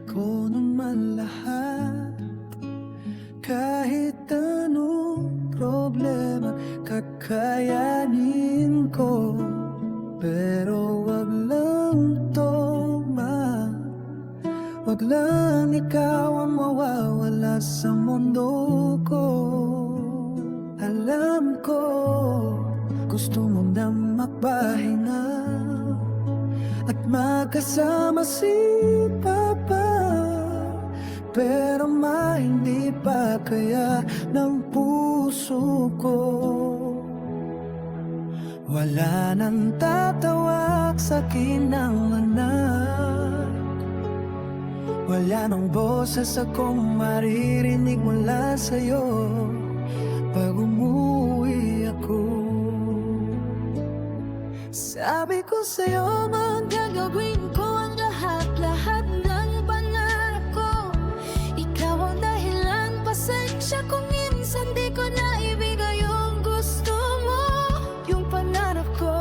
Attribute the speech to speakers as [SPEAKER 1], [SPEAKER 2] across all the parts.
[SPEAKER 1] ko naman lahat. Kahit anong problema kakayanin ko. Pero wag lang wag lang ikaw ang mawawala sa mundo ko. Alam ko, gusto mo na magpahinga at magkasama si Papa. Pero hindi pa kaya ng puso ko. Wala nang tatawag sa'kin ng anak. Wala nang boses akong maririnig mula sa'yo pag umuwi ako. Sabi ko sa'yo,
[SPEAKER 2] gagawin ko ang lahat ng pangarap ko. Ikaw ang dahilan, pasensya kung minsan di ko naibigay yung gusto mo. Yung pangarap ko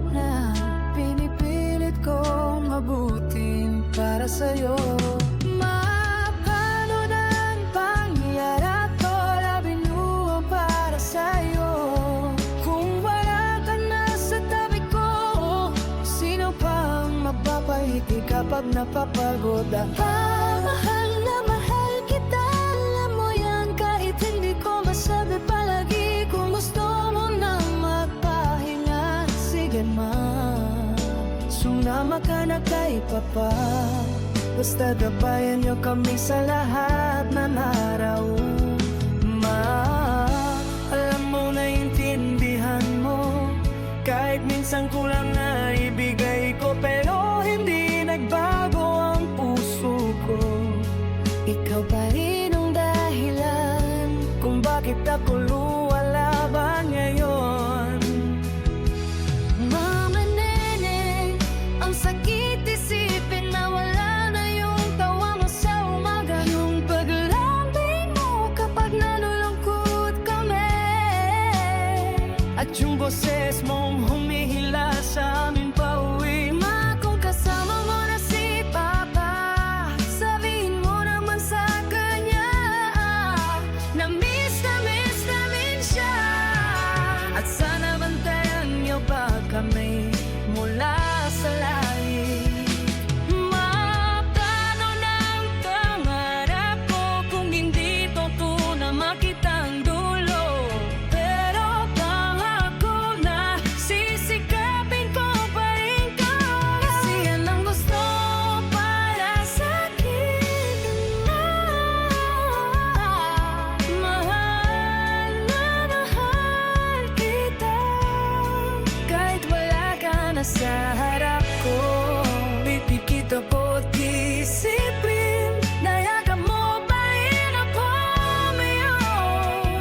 [SPEAKER 2] na pinipilit kong mabutin para sa'yo. Mapano ng pangyarap ko na binuo para sa'yo. Kung wala ka na sa tabi ko, sino pang mapapahiti kapag napapagod ako? Mahal na mahal kita, alam mo yan. Kahit hindi ko masabi palagi, kung gusto mo na magpahinga, sige ma, sumama ka na kay Papa. Basta gabayan niyo kami sa lahat ng araw. Ma, alam mo, naiintindihan mo, kahit minsan kulang na ibigay ko, pero hindi nagbago ang puso ko. Ikaw pa rin ang dahilan kung bakit ako luwalaban ngayon. Mama Neneng, ang sakit isipin na wala na yung tawa mo sa umaga. Yung paglambing mo kapag nalulungkot kami, at yung boses mong humihila sa amin pauwi. Ma, kung kasama mo na si Papa, sabihin mo naman sa kanya na miss namin siya. At sana bantayan niyo pa kami mula sa langit. Mapano ng pangarap ko kung hindi totoo na makita ang dulo. Pero pangako na sisikapin ko pa rin ka. Kasi yan ang gusto para sa'kin. Mahal na mahal kita. Kahit wala ka na sa harap ko, pipikit ako at disiplin. Nayagan mo pa rin ako ngayon.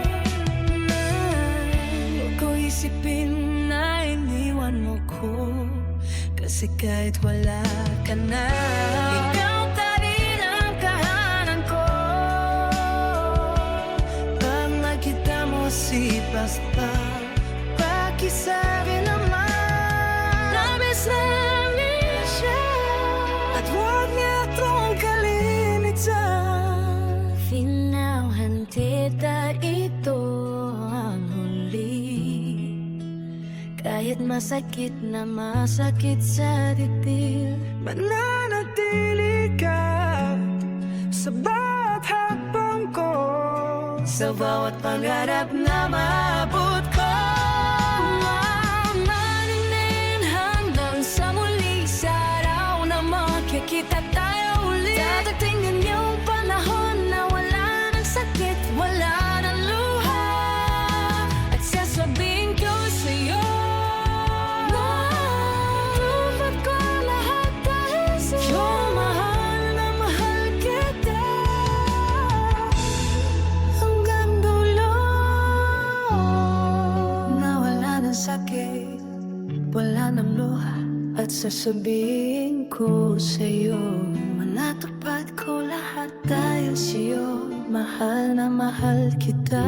[SPEAKER 2] Huwag ko isipin na iniwan mo ko, kasi kahit wala ka na, ikaw pa rin ang kahanan ko. Pag nakita mo si Papa, pakisabi naman na miss namin siya. At huwag niya itong kalinitan. Finauhan tita, ito ang huli. Kahit masakit na masakit sa titil,
[SPEAKER 1] mananatili ka sa bawat hakbang ko,
[SPEAKER 2] sa bawat pangarap na maabot ko. Mamanin hanggang sa muli, sa araw na makikita tayo ulit. Dadating yung panahon na wala ng sakit, wala ng luha, at sasabihin ko sa'yo, tupad ko lahat dahil sa'yo. Mahal na mahal kita hanggang dulo. Na wala ng sakit, wala ng luha, at sasabihin ko sa'yo, manatupad ko lahat dahil sa'yo. Mahal na mahal kita.